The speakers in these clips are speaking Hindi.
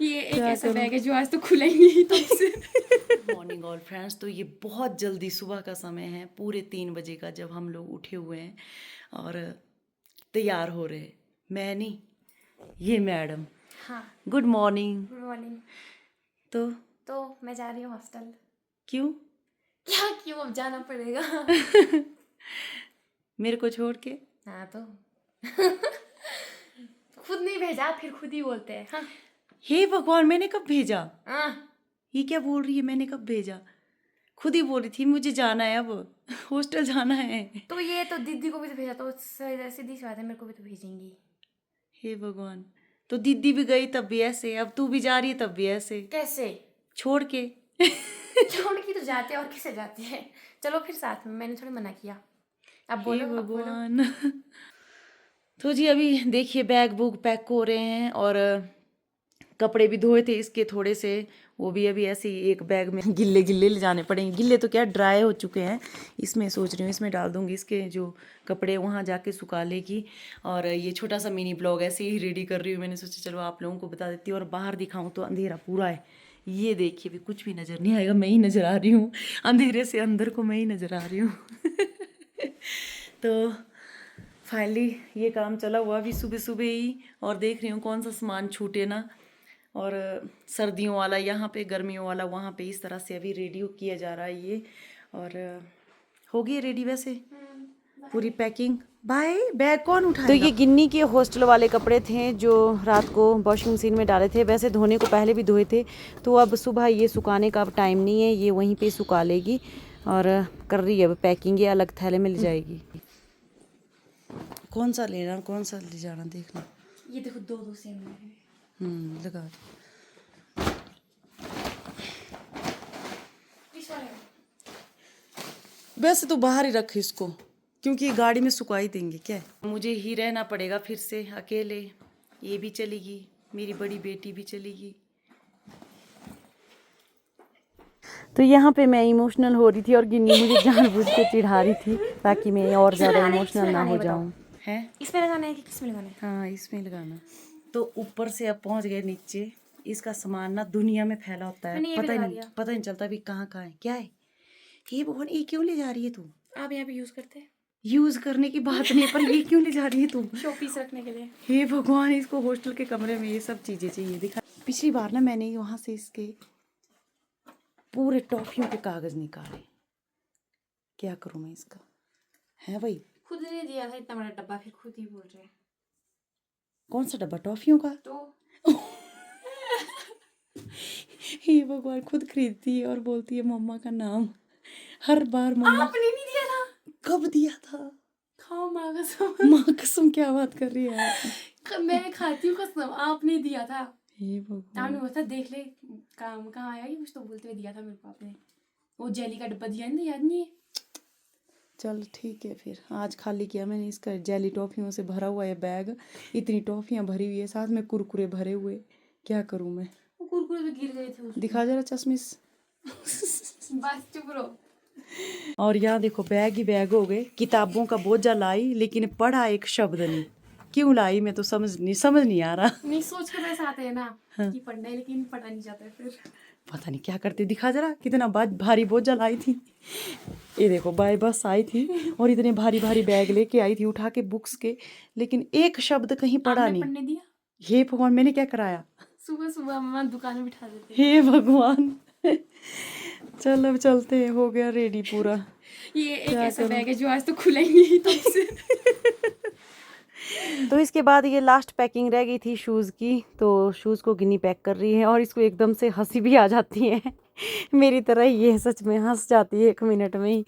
ये एक ऐसा बैग है जो आज तो खुला ही नहीं तुमसे। मॉर्निंग ऑल फ्रेंड्स, तो ये बहुत जल्दी सुबह का समय है, पूरे 3 बजे का, जब हम लोग उठे हुए हैं और तैयार हो रहे हैं। मैं नहीं, ये मैडम। हाँ, गुड मॉर्निंग। Good morning. तो मैं जा रही हूँ हॉस्टल। क्यों? क्या क्यों, अब जाना पड़ेगा। मेरे को छोड़ के? हाँ तो खुद नहीं भेजा, फिर खुद ही बोलते हैं। हाँ हे भगवान, मैंने कब भेजा? हाँ, ये क्या बोल रही है, मैंने कब भेजा? खुद ही बोल रही थी मुझे जाना है, अब हॉस्टल जाना है। तो ये तो दीदी को भी तो भेजा, तो सीधी सी बात है, मेरे को भी तो भेजेंगी। हे भगवान, तो दीदी भी गई तब भी ऐसे, अब तू भी जा रही है तब भी ऐसे, कैसे? छोड़ के। छोड़ के तो जाते हैं, और किसे जाते हैं। चलो फिर साथ में, मैंने थोड़ी मना किया। अब हे बोलो, अब बोलो। भगवान। तो जी अभी देखिए बैग बुक पैक हो रहे हैं और कपड़े भी धोए थे इसके थोड़े से, वो भी अभी ऐसे ही एक बैग में गिल्ले गिल्ले ले जाने पड़ेंगे। गिल्ले तो क्या, ड्राई हो चुके हैं। इसमें सोच रही हूँ इसमें डाल दूंगी इसके जो कपड़े, वहाँ जाके सुखा लेगी। और ये छोटा सा मिनी ब्लॉग ऐसे ही रेडी कर रही हूँ, मैंने सोचा चलो आप लोगों को बता देती हूँ। और बाहर दिखाऊँ तो अंधेरा पूरा है, ये देखिए भी कुछ भी नज़र नहीं आएगा, मैं ही नज़र आ रही हूँ अंधेरे से, अंदर को मैं ही नज़र आ रही हूँ। तो फाइनली ये काम चला हुआ अभी सुबह सुबह ही, और देख रही हूँ कौन सा सामान छूटे ना। और सर्दियों वाला यहाँ पे, गर्मियों वाला वहाँ पे, इस तरह से अभी रेडी किया जा रहा है ये। और हो गई रेडी वैसे पूरी पैकिंग। भाई बैग कौन उठाएगा? तो ये गिन्नी के हॉस्टल वाले कपड़े थे जो रात को वॉशिंग मशीन में डाले थे, वैसे धोने को पहले भी धोए थे, तो अब सुबह ये सुखाने का अब टाइम नहीं है, ये वहीं पे सुखा लेगी। और कर रही है अब पैकिंग, ये अलग थैले में ले जाएगी। कौन सा लेना, कौन सा ले जाना, देखना। ये देखो, दो दो सेम है। लगा। इस वाले में। वैसे तो बाहर ही रख इसको, क्योंकि गाड़ी में सुखाई देंगे क्या है। मुझे ही रहना पड़ेगा फिर से अकेले, ये भी चलेगी, मेरी बड़ी बेटी भी चलेगी। तो यहाँ पे मैं इमोशनल हो रही थी और गिन्नी मुझे जानबूझ के चिढ़ा रही थी ताकि मैं और ज़्यादा इमोशनल ना हो जाऊँ। है इसमें लगाना है कि किसमें लगाना है? हाँ इसमें लगाना। तो ऊपर से अब पहुँच गए नीचे, इसका सामान ना दुनिया में फैला होता है, मैंने ये भी लगा दिया। पता नहीं चलता भी कहाँ कहाँ है, क्या है ये भगवान, ये क्यों ले जा रही है तू? आप यहाँ पे यूज करते हैं? यूज करने की बात नहीं, पर ये क्यों ले जा रही है तू? शो पीस रखने के लिए। हे भगवान, इसको हॉस्टल के कमरे में ये सब चीजें चाहिए। दिखा, पिछली बार ना मैंने वहां से इसके पूरे टॉफियों के कागज निकाले, क्या करूं मैं इसका, है भाई। खुद ने दिया था इतना बड़ा डब्बा, फिर खुद ही बोल रहे हैं। कौन सा डब्बा टॉफियों का? तो हे भगवान, खुद खरीदती है और बोलती है मम्मा का नाम हर बार। मम्मा आपने नहीं दिया था? कब दिया था? खाओ माँ कसम। माँ कसम, क्या बात कर रही है? मैं खाती हूँ कसम, आपने दिया था। हे भगवान, आपने बोला था देख ले काम कहाँ आया, ये कुछ तो बोलते हुए दिया था मेरे को आपने। वो जेली का डब्बा दिया ना, याद नहीं है? चल ठीक है, फिर आज खाली किया मैंने इसका जेली टॉफियों से भरा हुआ है बैग, इतनी टॉफियाँ भरी हुई है, साथ में कुरकुरे भरे हुए, क्या करूँ मैं। वो कुरकुरे तो गिर गए थे उसमें। दिखा जरा चश्मिश। बस चुप रहो। और यहाँ देखो बैग ही बैग हो गए, किताबों का बोझा लाई लेकिन पढ़ा एक शब्द नहीं। क्यों लाई मैं तो समझ नहीं आ रहा। नहीं, सोच के वैसे आते हैं ना कि पढ़ना है, लेकिन पढ़ा नहीं जाता है फिर। पता नहीं क्या करते, दिखा जरा कितना भारी बोझा लाई थी। ये देखो बाय बस आई थी और इतने भारी भारी बैग लेके आई थी उठा के बुक्स के, लेकिन एक शब्द कहीं पढ़ा आपने नहीं। पढ़ने दिया? हे भगवान, मैंने क्या कराया? सुबह सुबह मम्मा दुकान में बिठा देते। हे भगवान। चल अब चलते हैं, हो गया रेडी पूरा। ये एक ऐसा बैग है जो आज तो खुला ही नहीं तुमसे। तो इसके बाद ये लास्ट पैकिंग रह गई थी शूज़ की, तो शूज़ को गिन्नी पैक कर रही है और इसको एकदम से हंसी भी आ जाती है। मेरी तरह ये सच में हंस जाती है 1 मिनट में ही।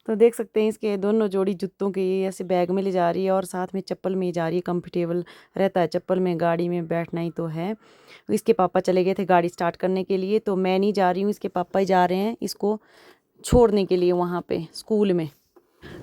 तो देख सकते हैं इसके दोनों जोड़ी जूतों के ये ऐसे बैग में ले जा रही है और साथ में चप्पल में जा रही है। कंफर्टेबल रहता है चप्पल में, गाड़ी में बैठना ही तो है। इसके पापा चले गए थे गाड़ी स्टार्ट करने के लिए, तो मैं नहीं जा रही हूँ, इसके पापा ही जा रहे हैं इसको छोड़ने के लिए वहाँ पे स्कूल में।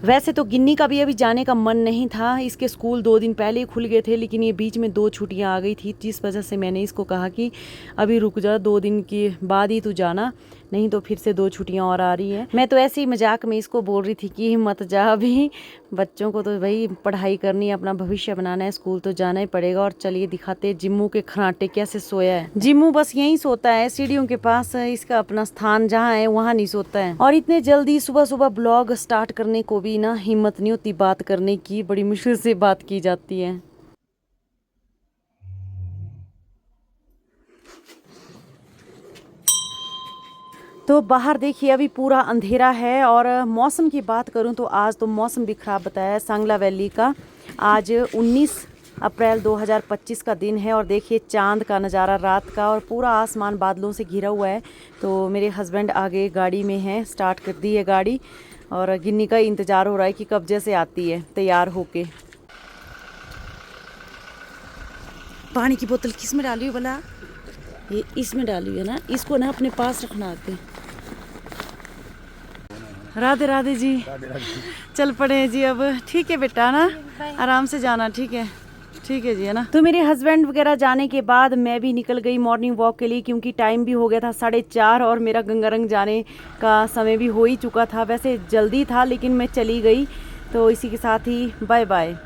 वैसे तो गिन्नी का भी अभी जाने का मन नहीं था, इसके स्कूल 2 दिन पहले ही खुल गए थे, लेकिन ये बीच में 2 छुट्टियां आ गई थी, जिस वजह से मैंने इसको कहा कि अभी रुक जा, 2 दिन के बाद ही तू जाना, नहीं तो फिर से 2 छुट्टियां और आ रही हैं। मैं तो ऐसे ही मजाक में इसको बोल रही थी कि मत जा अभी, बच्चों को तो भाई पढ़ाई करनी है, अपना भविष्य बनाना है, स्कूल तो जाना ही पड़ेगा। और चलिए दिखाते जिम्मू के खराटे कैसे सोया है। जिम्मू बस यहीं सोता है, सीढ़ियों के पास इसका अपना स्थान जहाँ है वहाँ नहीं सोता है। और इतने जल्दी सुबह सुबह ब्लॉग स्टार्ट करने को भी ना हिम्मत नहीं होती बात करने की, बड़ी मुश्किल से बात की जाती है। तो बाहर देखिए अभी पूरा अंधेरा है। और मौसम की बात करूं तो आज तो मौसम भी ख़राब बताया है सांगला वैली का। आज 19 अप्रैल 2025 का दिन है और देखिए चांद का नज़ारा रात का, और पूरा आसमान बादलों से घिरा हुआ है। तो मेरे हस्बैंड आगे गाड़ी में हैं, स्टार्ट कर दी है गाड़ी, और गिन्नी का इंतज़ार हो रहा है कि कब जैसे आती है तैयार होके। पानी की बोतल किस में डाली हो भला? ये इसमें डाली है ना, इसको ना अपने पास रखना आते। राधे राधे जी। चल पड़े जी अब। ठीक है बेटा ना, आराम से जाना। ठीक है जी, है ना। तो मेरे हस्बैंड वगैरह जाने के बाद मैं भी निकल गई मॉर्निंग वॉक के लिए, क्योंकि टाइम भी हो गया था 4:30 और मेरा गंगारंग जाने का समय भी हो ही चुका था। वैसे जल्दी था लेकिन मैं चली गई। तो इसी के साथ ही बाय बाय।